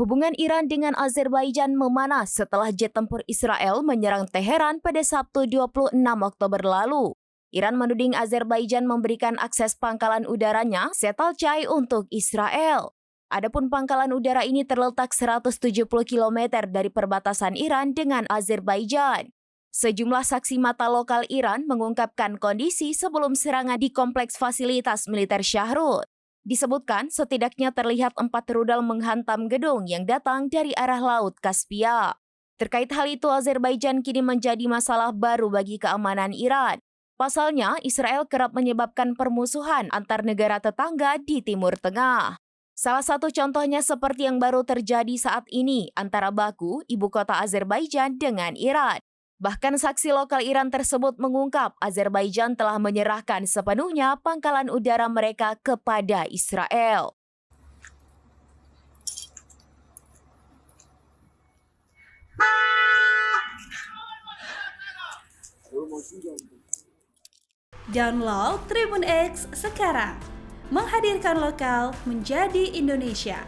Hubungan Iran dengan Azerbaijan memanas setelah jet tempur Israel menyerang Teheran pada Sabtu 26 Oktober lalu. Iran menuding Azerbaijan memberikan akses pangkalan udaranya Setalcay untuk Israel. Adapun pangkalan udara ini terletak 170 km dari perbatasan Iran dengan Azerbaijan. Sejumlah saksi mata lokal Iran mengungkapkan kondisi sebelum serangan di kompleks fasilitas militer Shahrut. Disebutkan setidaknya terlihat 4 rudal menghantam gedung yang datang dari arah Laut Kaspia. Terkait hal itu, Azerbaijan kini menjadi masalah baru bagi keamanan Iran. Pasalnya, Israel kerap menyebabkan permusuhan antar negara tetangga di Timur Tengah. Salah satu contohnya seperti yang baru terjadi saat ini antara Baku, ibu kota Azerbaijan, dengan Iran. Bahkan saksi lokal Iran tersebut mengungkap Azerbaijan telah menyerahkan sepenuhnya pangkalan udara mereka kepada Israel. Download Tribun X sekarang, menghadirkan lokal menjadi Indonesia.